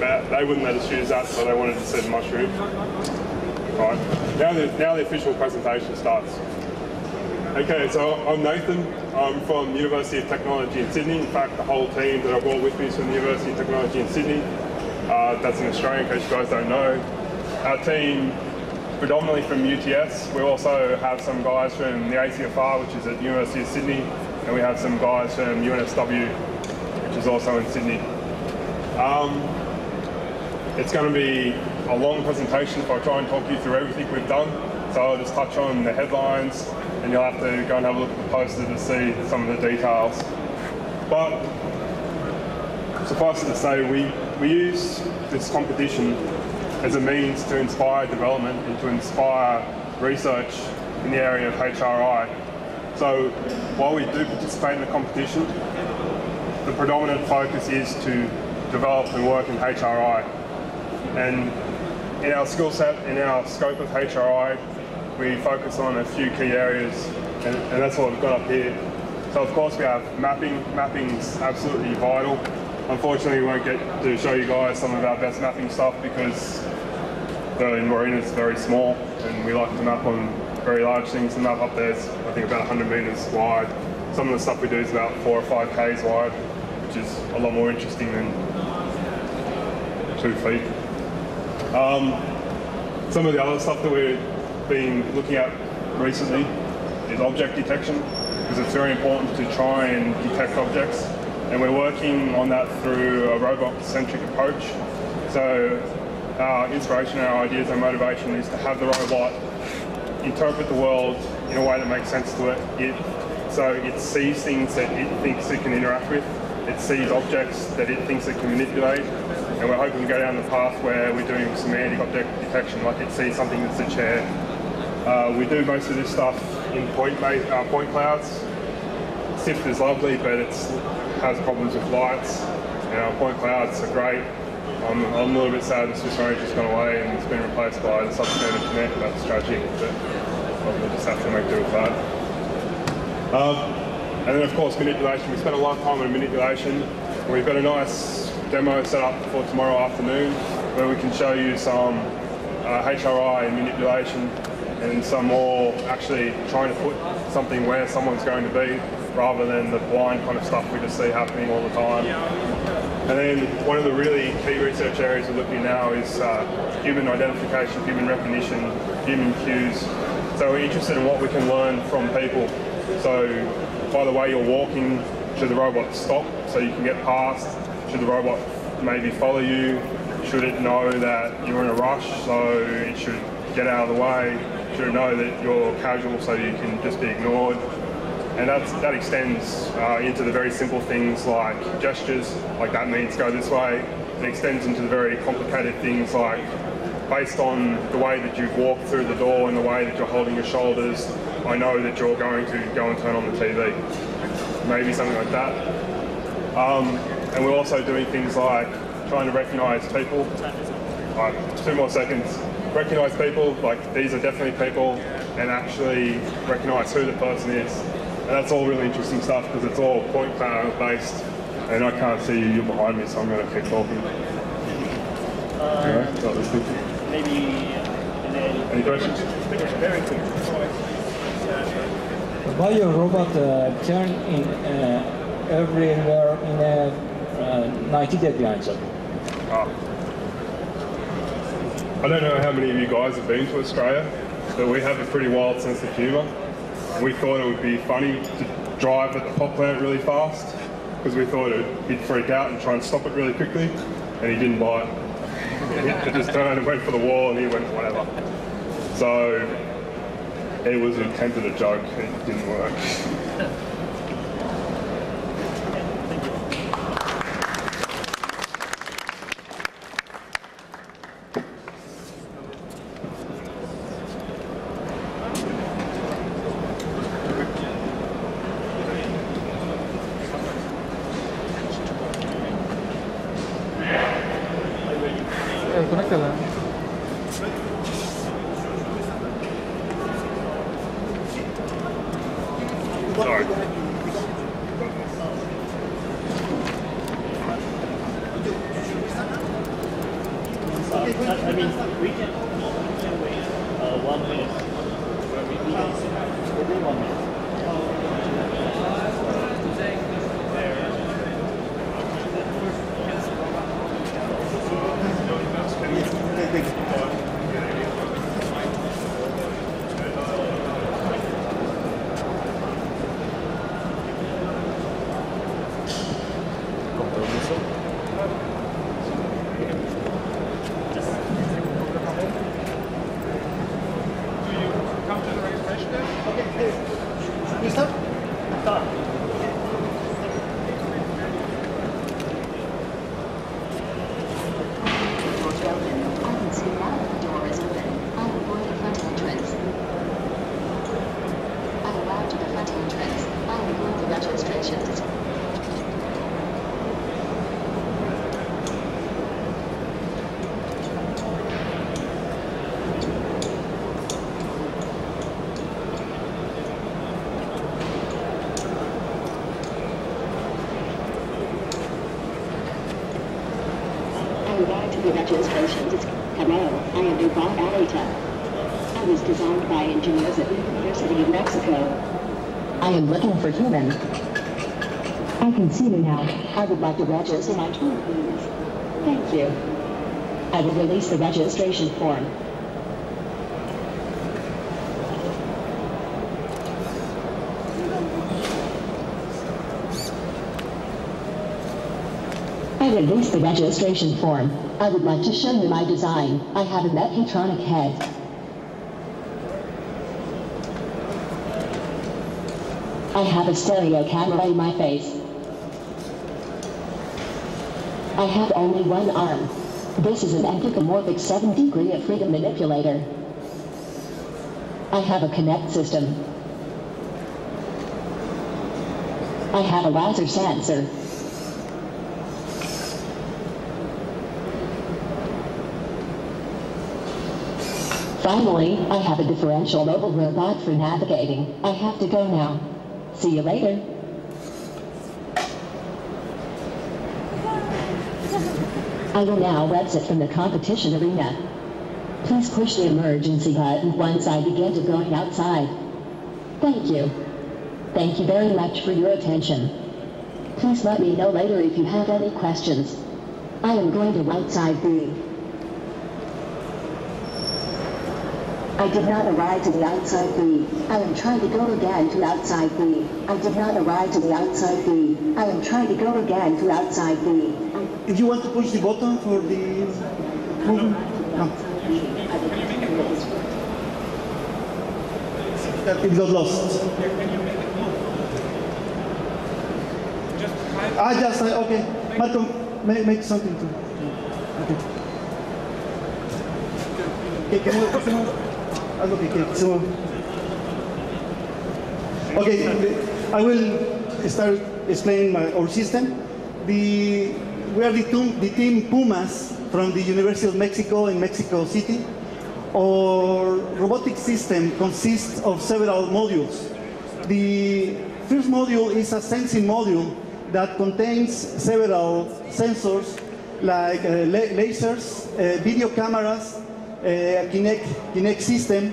but they wouldn't let us use that, so they wanted to see the mushroom. Right, now the official presentation starts. Okay, so I'm Nathan. I'm from the University of Technology in Sydney. In fact, the whole team that I brought with me is from the University of Technology in Sydney. That's in Australia, in case you guys don't know. Our team, predominantly from UTS. We also have some guys from the ACFR, which is at the University of Sydney, and we have some guys from UNSW, which is also in Sydney. It's going to be a long presentation if I try and talk you through everything we've done. So I'll just touch on the headlines, and you'll have to go and have a look at the poster to see some of the details. But suffice it to say, we use this competition as a means to inspire development and to inspire research in the area of HRI. So while we do participate in the competition, the predominant focus is to develop and work in HRI. And in our skill set, in our scope of HRI, we focus on a few key areas, and that's what we've got up here. So of course we have mapping. Mapping's absolutely vital. Unfortunately, we won't get to show you guys some of our best mapping stuff because the marina is very small, and we like to map on very large things. The map up there is, I think, about 100 metres wide. Some of the stuff we do is about 4 or 5 k's wide, which is a lot more interesting than 2 feet. Some of the other stuff that we've been looking at recently is object detection, because it's very important to try and detect objects, and we're working on that through a robot-centric approach. So our inspiration, our ideas, our motivation is to have the robot interpret the world in a way that makes sense to it. So it sees things that it thinks it can interact with, it sees objects that it thinks it can manipulate, and we're hoping to go down the path where we're doing semantic object detection, like it sees something that's a chair. We do most of this stuff in point clouds. SIFT is lovely, but it has problems with lights. And our point clouds are great. I'm a little bit sad the Swiss range has gone away and it's been replaced by the substandard Connect. That's tragic, but we'll just have to make do with that. And then of course manipulation. We spent a lot of time on manipulation. We've got a nice demo set up for tomorrow afternoon where we can show you some HRI and manipulation and some more actually trying to put something where someone's going to be rather than the blind kind of stuff we just see happening all the time. And then one of the really key research areas we're looking at now is human identification, human recognition, human cues. So we're interested in what we can learn from people. So by the way you're walking, should the robot stop so you can get past? Should the robot maybe follow you? Should it know that you're in a rush, so it should get out of the way? Should it know that you're casual so you can just be ignored? And that extends into the very simple things like gestures, like that means go this way. It extends into the very complicated things like, based on the way that you've walked through the door and the way that you're holding your shoulders, I know that you're going to go and turn on the TV. Maybe something like that. And we're also doing things like trying to recognise people. 2 more seconds. Recognise people, like these are definitely people, and actually recognise who the person is. And that's all really interesting stuff because it's all point cloud based, and I can't see you, you're behind me, so I'm going to keep talking. Maybe any questions? Very quick. Why your robot turn in everywhere in a 90 degree zone? I don't know how many of you guys have been to Australia, but we have a pretty wild sense of humour. We thought it would be funny to drive at the pot plant really fast because we thought he'd freak out and try and stop it really quickly, and he didn't bite. He just turned and went for the wall and he went whatever. So it was intended a joke, it didn't work. Conéctala. Sorry. I mean, we can wait 1 minute. We can within 1 minute. The registrations. Hello, I am Duval Alita. I was designed by engineers at the University of Mexico. I am looking for human. I can see you now. I would like to register my tour, please. Thank you. I will release the registration form. I released the registration form. I would like to show you my design. I have a mechatronic head. I have a stereo camera in my face. I have only one arm. This is an anthropomorphic 7-degree of freedom manipulator. I have a Connect system. I have a laser sensor. Finally, I have a differential mobile robot for navigating. I have to go now. See you later. I will now exit from the competition arena. Please push the emergency button once I begin to go outside. Thank you. Thank you very much for your attention. Please let me know later if you have any questions. I am going to outside B. I did not arrive to the outside B. I am trying to go again to outside B. I did not arrive to the outside B. I am trying to go again to outside B. If you want to push the button for the movement, no. It got lost. Okay. Malcolm, make something too. Okay, I will start explaining our system. We are the team Pumas from the University of Mexico in Mexico City. Our robotic system consists of several modules. The first module is a sensing module that contains several sensors like lasers, video cameras, a Kinect system,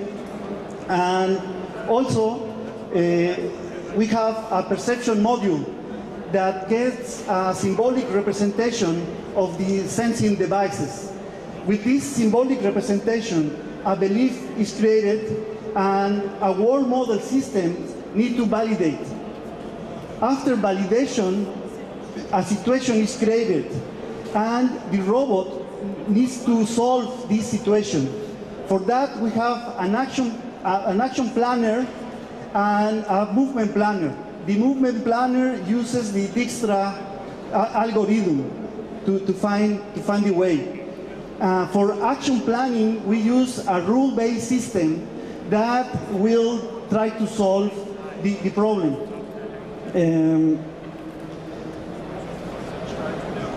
and also we have a perception module that gets a symbolic representation of the sensing devices. With this symbolic representation, a belief is created and a world model system needs to validate. After validation, a situation is created and the robot needs to solve this situation. For that, we have an action planner and a movement planner. The movement planner uses the Dijkstra algorithm to find the way. For action planning, we use a rule-based system that will try to solve the problem.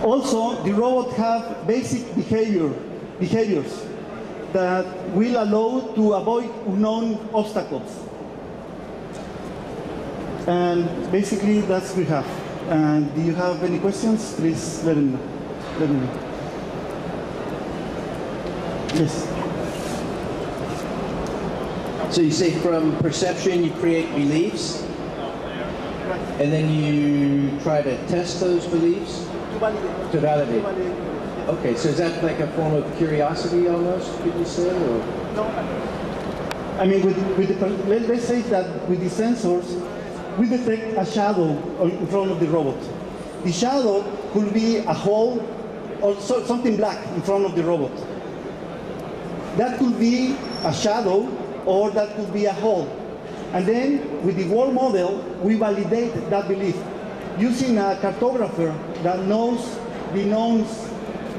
Also, the robot have basic behaviors that will allow to avoid unknown obstacles. And basically, that's what we have. And do you have any questions? Please let me know. Yes. So you say from perception you create beliefs, and then you try to test those beliefs to validate. Okay, so is that like a form of curiosity almost, could you say? Or? I mean, let's say that with the sensors, we detect a shadow in front of the robot. The shadow could be a hole or something black in front of the robot. That could be a shadow or that could be a hole. And then with the world model, we validate that belief using a cartographer that knows the known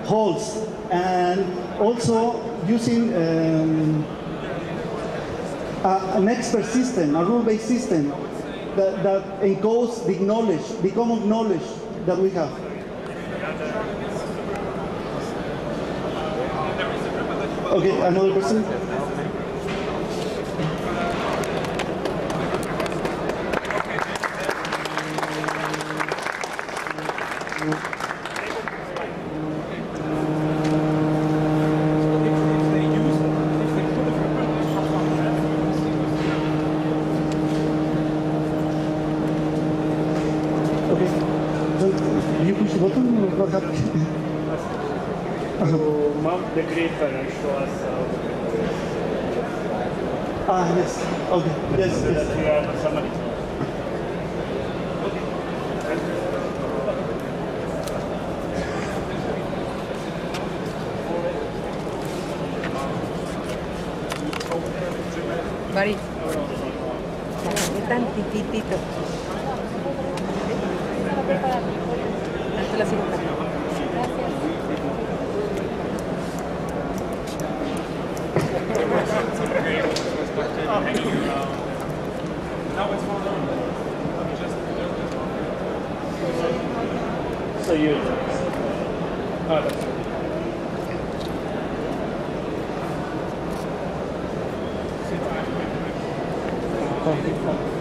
holes, and also using an expert system, a rule-based system that encodes the knowledge, the common knowledge that we have. Okay, another person? You push the button or what happened? To mount the grip and show us Yes. Okay. Yes. that Yes. we are somebody. Boris, es tan tititito. Te la sigo cargando. So you. That's Con